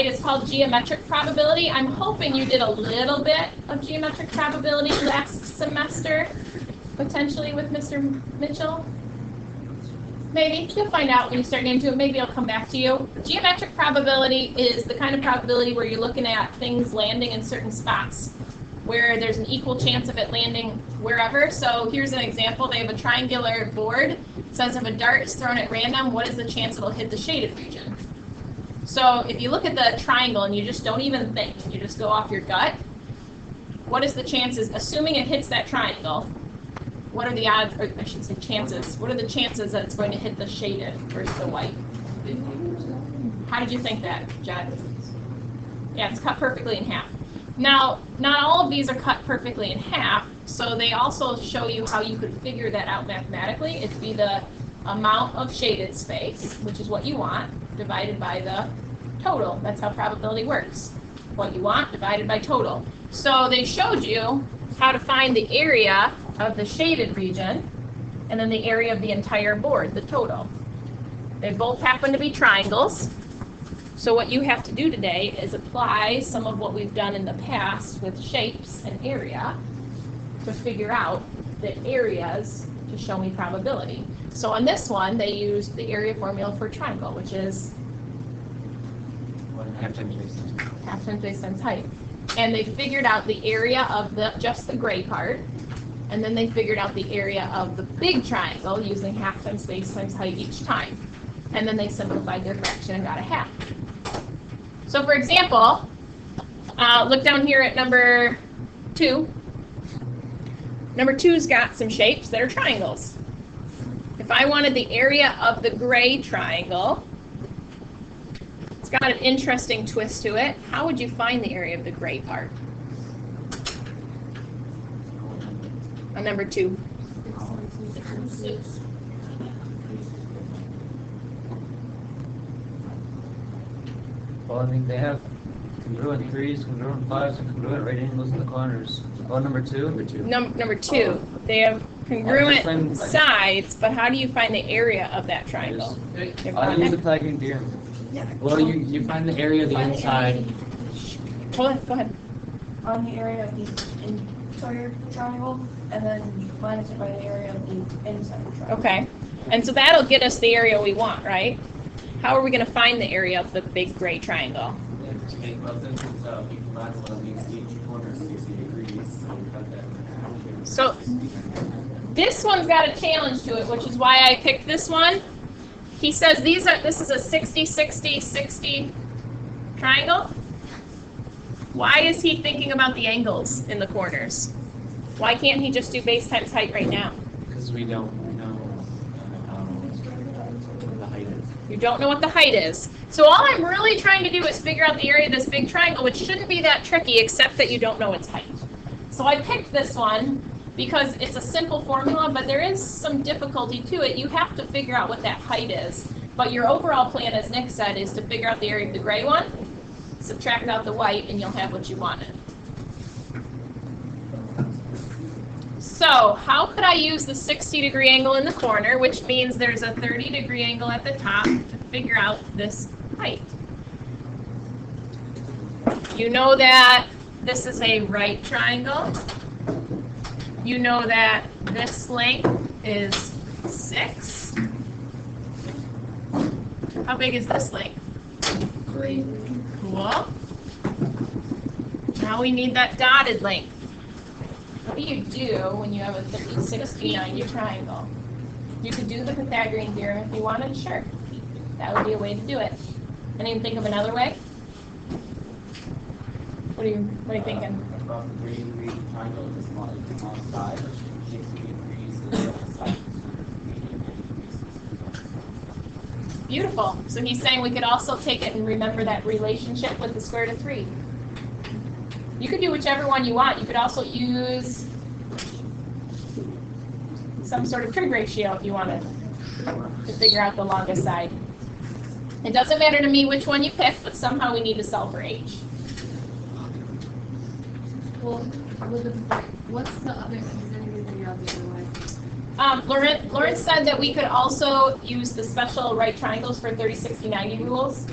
right? It's called geometric probability. I'm hoping you did a little bit of geometric probability last semester, potentially with Mr. Mitchell. Maybe. You'll find out when you start getting to it. Maybe I'll come back to you. Geometric probability is the kind of probability where you're looking at things landing in certain spots where there's an equal chance of it landing wherever. So here's an example. They have a triangular board. It says if a dart is thrown at random, what is the chance it'll hit the shaded region? So if you look at the triangle and you just don't even think, you just go off your gut, what is the chances, assuming it hits that triangle, what are the odds, or I should say chances, what are the chances that it's going to hit the shaded versus the white? How did you think that, Judd? Yeah, it's cut perfectly in half. Now, not all of these are cut perfectly in half, so they also show you how you could figure that out mathematically. It'd be the amount of shaded space, which is what you want, divided by the total. That's how probability works. What you want divided by total. So they showed you how to find the area of the shaded region and then the area of the entire board, the total. They both happen to be triangles. So what you have to do today is apply some of what we've done in the past with shapes and area to figure out the areas to show me probability. So on this one, they used the area formula for a triangle, which is half times base times height. And they figured out the area of just the gray part, and then they figured out the area of the big triangle using half times base times height each time. And then they simplified their fraction and got a half. So for example, look down here at number 2. Number 2's got some shapes that are triangles. If I wanted the area of the gray triangle, it's got an interesting twist to it. How would you find the area of the gray part? On number 2. Well, I think they have congruent 3s, congruent 5s, and congruent right angles in the corners. Oh, number 2? Number 2. They have congruent sides, but how do you find the area of that triangle? I use the Pythagorean theorem. Well, you find the area of the inside. Hold on, go ahead. On the area of the entire triangle, and then minus it by the area of the inside triangle. Okay. And so that'll get us the area we want, right? How are we going to find the area of the big gray triangle? So this one's got a challenge to it, which is why I picked this one. He says this is a 60, 60, 60 triangle. Why is he thinking about the angles in the corners? Why can't he just do base times height right now? Because we don't know what the height is. You don't know what the height is. So all I'm really trying to do is figure out the area of this big triangle, which shouldn't be that tricky, except that you don't know its height. So I picked this one because it's a simple formula, but there is some difficulty to it. You have to figure out what that height is. But your overall plan, as Nick said, is to figure out the area of the gray one, subtract out the white, and you'll have what you wanted. So how could I use the 60-degree angle in the corner, which means there's a 30-degree angle at the top, to figure out this height? You know that this is a right triangle. You know that this length is 6. How big is this length? 3. Cool. Now we need that dotted length. What do you do when you have a 30, 60, 90 triangle? You could do the Pythagorean theorem if you wanted, sure. That would be a way to do it. And you can think of another way? What are you thinking? Across the 3-degree triangle, this long side, 60 degrees to the other side. Beautiful. So he's saying we could also take it and remember that relationship with the square root of 3. You could do whichever one you want. You could also use some sort of trig ratio if you wanted to figure out the longest side. It doesn't matter to me which one you pick, but somehow we need to solve for h. Well, what's the other? Is there any reason you're out the other way? Lawrence said that we could also use the special right triangles for 30, 60, 90 rules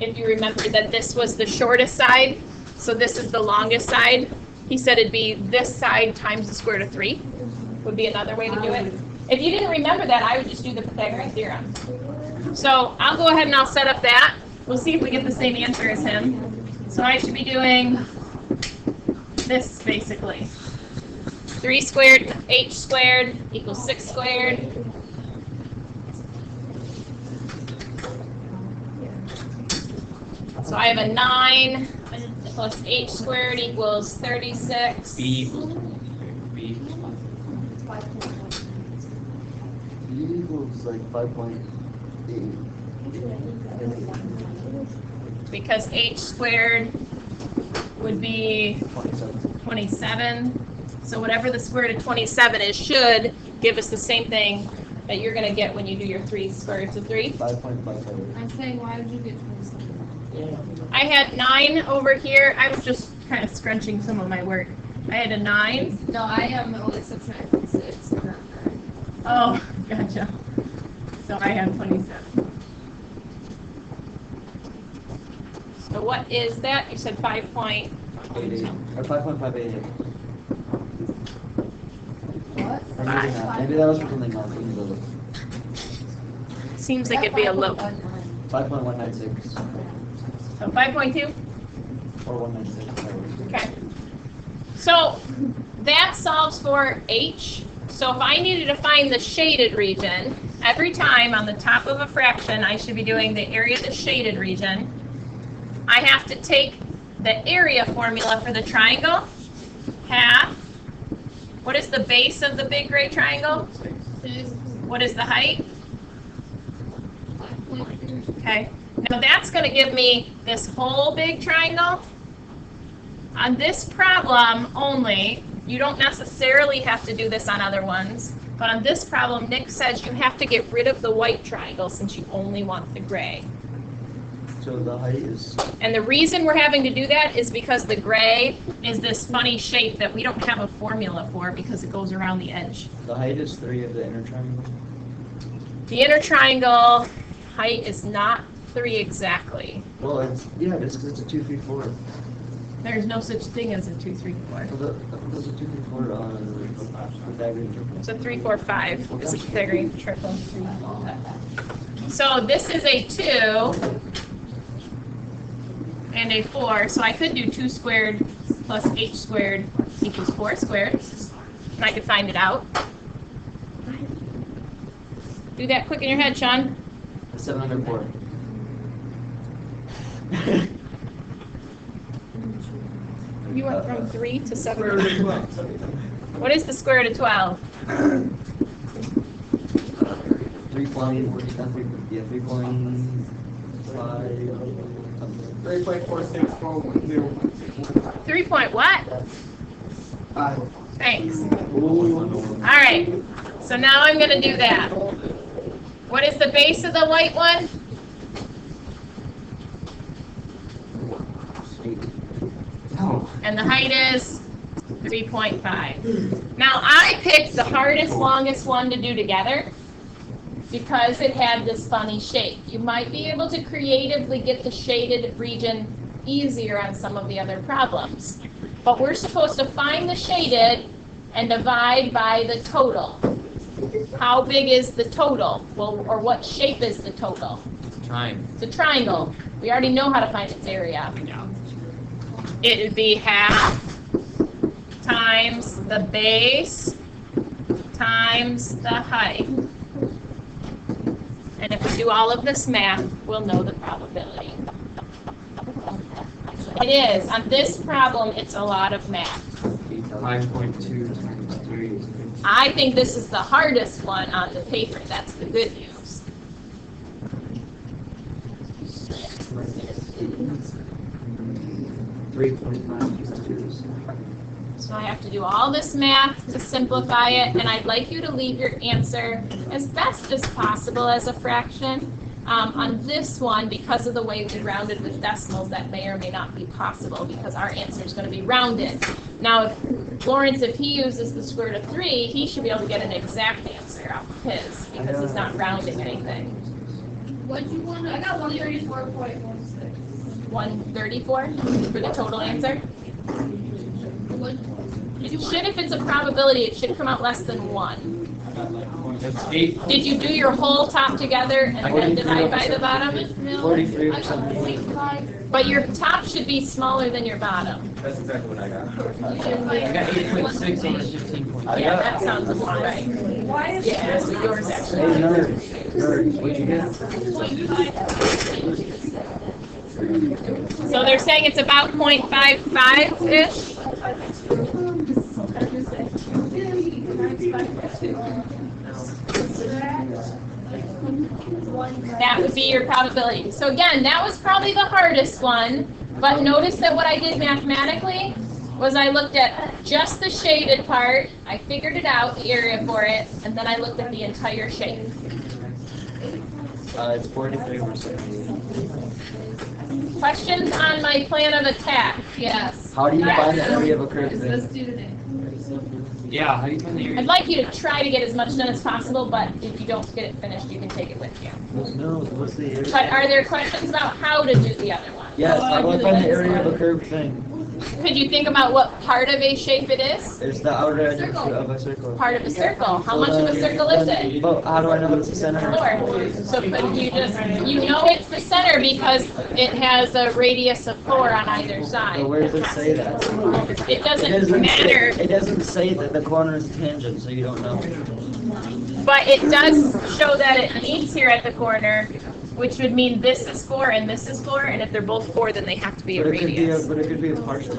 if you remember that this was the shortest side, so this is the longest side. He said it'd be this side times the square root of 3 would be another way to do it. If you didn't remember that, I would just do the Pythagorean theorem. So I'll go ahead and I'll set up that. We'll see if we get the same answer as him. So I should be doing this basically. 3 squared h squared equals 6 squared. So I have a 9 plus h squared equals 36. B. B equals like 5.8. Because h squared would be 27. So whatever the square root of 27 is should give us the same thing that you're going to get when you do your 3 square roots of 3. 5.57. I'm saying, why would you get 27? I had 9 over here. I was just kind of scrunching some of my work. I had a 9. No, I am only 6. Oh, gotcha. So I have 27. So what is that? You said 5 point. 88. Or 5.588. What? Or maybe not. Maybe that was for something else. We need to look. Seems like it'd be a low. 5.196. So 5.2? Or 196. Okay. So that solves for h. So if I needed to find the shaded region, every time on the top of a fraction, I should be doing the area of the shaded region. I have to take the area formula for the triangle, half. What is the base of the big gray triangle? What is the height? Okay. Now that's going to give me this whole big triangle. On this problem only, you don't necessarily have to do this on other ones, but on this problem, Nick says you have to get rid of the white triangle since you only want the gray. So the height is. And the reason we're having to do that is because the gray is this funny shape that we don't have a formula for because it goes around the edge. The height is 3 of the inner triangle. The inner triangle height is not 3 exactly. Well, it's it is because it's a 2, 3, 4. There's no such thing as a 2, 3, 4. Well, there's a 2, 3, 4 on Pythagorean triple. It's a 3, 4, 5. It's a Pythagorean triple. So this is a 2 and a 4. So I could do 2 squared plus h squared equals 4 squared. And I could find it out. Do that quick in your head, Sean. 704. You went from 3 to 7. What is the square root of 12? 3.46. 3 point what? Thanks. All right. So now I'm going to do that. What is the base of the white one? And the height is 3.5. Now I picked the hardest, longest one to do together because it had this funny shape. You might be able to creatively get the shaded region easier on some of the other problems. But we're supposed to find the shaded and divide by the total. How big is the total? Well, or what shape is the total? Triangle. It's a triangle. We already know how to find its area. It would be half times the base times the height. And if we do all of this math, we'll know the probability. It is. On this problem, it's a lot of math. 5.2 times 3 is 15. I think this is the hardest one on the paper. That's the good news. 3.5. So I have to do all this math to simplify it, and I'd like you to leave your answer as best as possible as a fraction. On this one, because of the way we rounded with decimals, that may or may not be possible because our answer is going to be rounded. Now, if Lawrence, if he uses the square root of 3, he should be able to get an exact answer off of his because he's not rounding anything. What'd you want? I got 134.16. 134 for the total answer? What? It should, if it's a probability, it should come out less than 1. That's 8. Did you do your whole top together and then divide by the bottom? 43%. But your top should be smaller than your bottom. That's exactly what I got. I got 8.6 over 15.2. Yeah, that sounds about right. Why is Yeah, so yours Hey, actually. nerd, what'd you get? So they're saying it's about 0.55-ish? That would be your probability. So again, that was probably the hardest one, but notice that what I did mathematically was I looked at just the shaded part, I figured it out, the area for it, and then I looked at the entire shape. It's 43%. Questions on my plan of attack? Yes. How do you find the area of a curve Let's thing? do today. Yeah, how do you find the area? I'd like you to try to get as much done as possible, but if you don't get it finished, you can take it with you. No, what's the area? But are there questions about how to do the other one? Yes, how do I find the area of a curved thing? Could you think about what part of a shape it is? It's the outer edge of a circle. Part of a circle. How much of a circle is it? But how do I know it's the center? 4. So could you just, you know it's the center because it has a radius of 4 on either But side. where does it say that? It doesn't matter, It doesn't say that the corner is tangent, so you don't know. but it does show that it meets here at the corner, which would mean this is 4 and this is 4, and if they're both 4, then they have to be a But it could be radius. but it could be a partial.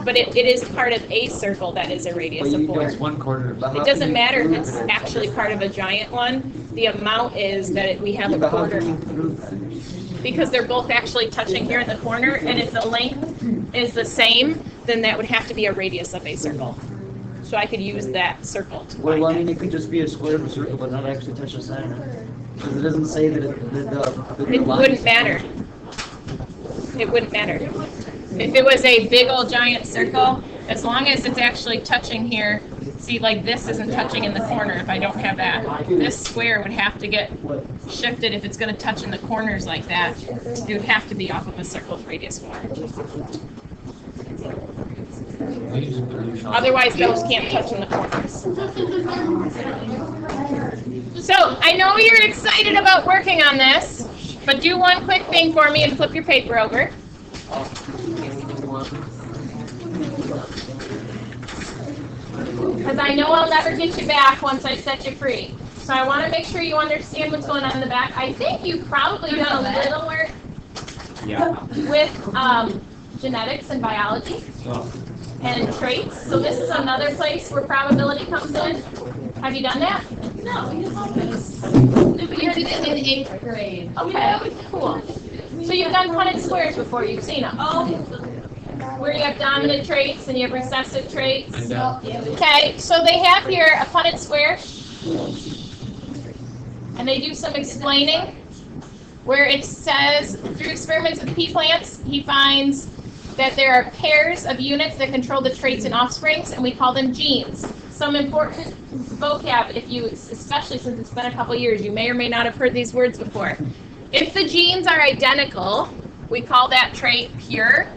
But it is part of a circle that is a radius But of you 4. don't. 1/4. But how It can doesn't you matter if prove it's it? actually part of a giant one. The amount is that we have a But how quarter. can you prove that? Because they're both actually touching here in the corner, and if the length is the same, then that would have to be a radius of a circle. So I could use that circle to Well, I find mean, it. it could just be a square of a circle, but not actually touch the center. Because it doesn't say that the It line wouldn't is- matter. It wouldn't matter. If it was a big old giant circle, as long as it's actually touching here, see, like this isn't touching in the corner if I don't have that. This square would have to get shifted if it's going to touch in the corners like that. It would have to be off of a circle with radius 4. Otherwise, those can't touch in the corners. So, I know you're excited about working on this, but do one quick thing for me and flip your paper over. Because I know I'll never get you back once I set you free. So I want to make sure you understand what's going on in the back. I think you've probably done a little work Yeah. with genetics and biology and traits. So this is another place where probability comes in. Have you done that? No. We did it in 8th grade. Okay, cool. So you've done Punnett squares before, you've seen them. Where you have dominant traits and you have recessive traits. Okay, so they have here a Punnett square. And they do some explaining where it says, through experiments with pea plants, he finds that there are pairs of units that control the traits in offsprings, and we call them genes. Some important vocab, if you, especially since it's been a couple years, you may or may not have heard these words before. If the genes are identical, we call that trait pure.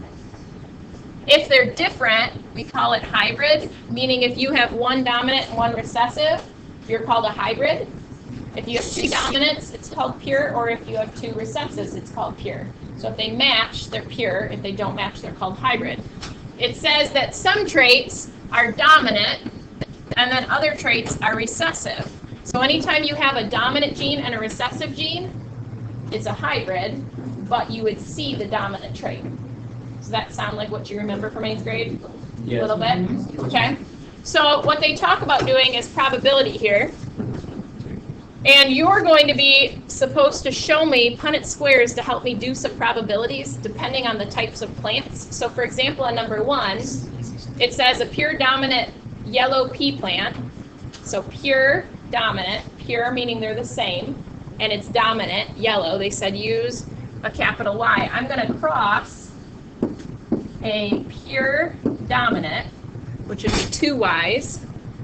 If they're different, we call it hybrid, meaning if you have one dominant and one recessive, you're called a hybrid. If you have 2 dominants, it's called pure, or if you have 2 recessives, it's called pure. So if they match, they're pure. If they don't match, they're called hybrid. It says that some traits are dominant, and then other traits are recessive. So anytime you have a dominant gene and a recessive gene, it's a hybrid, but you would see the dominant trait. Does that sound like what you remember from 8th grade? Yes. A little bit? Okay. So what they talk about doing is probability here. And you're going to be supposed to show me Punnett squares to help me do some probabilities depending on the types of plants. So for example, on number 1, it says a pure dominant yellow pea plant. So pure dominant, pure meaning they're the same, and it's dominant, yellow. They said use a capital Y. I'm going to cross a pure dominant, which would be 2 Y's,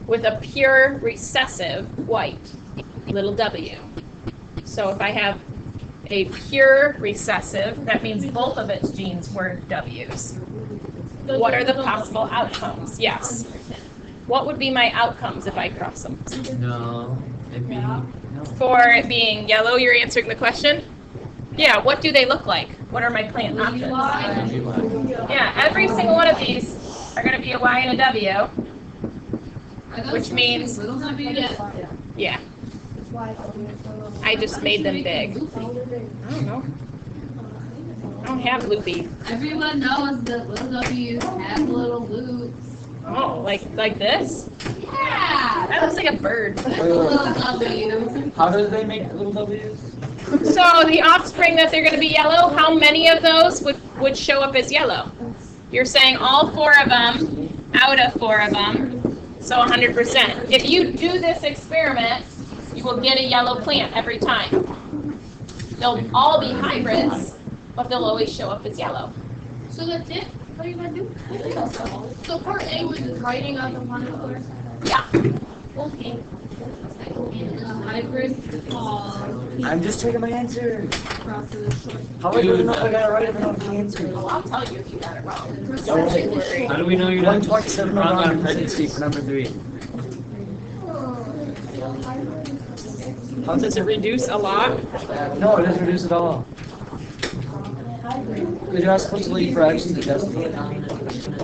with a pure recessive white, little w. So if I have a pure recessive, that means both of its genes were W's. What are the possible outcomes? Yes. What would be my outcomes if I cross them? No, maybe, no. For it being yellow, you're answering the question? Yeah, what do they look like? What are my plant options? Yeah, every single one of these are going to be a Y and a W, which means, Little W's? yeah, I just made them big. I don't know. I don't have loopy. Everyone knows that little W's have little loops. Oh, like this? Yeah! That looks like a bird. Little W's. How do they make little W's? So the offspring that they're going to be yellow, how many of those would show up as yellow? You're saying all 4 of them out of 4 of them, so 100%. If you do this experiment, you will get a yellow plant every time. They'll all be hybrids, but they'll always show up as yellow. So that's it? What are you gonna do? So part A was writing on the one color. Yeah. Okay. Hybrid fall I'm just taking my answer. crosses. How are you gonna know if I got it right if I don't have the answer? Well, I'll tell you if you got it wrong. Don't take worry. How do we know you're not 127 wrong on wrong. pregnancy for number 3? Does it reduce a lot? No, it doesn't reduce at all. Because you're not supposed to leave for actions to justify it.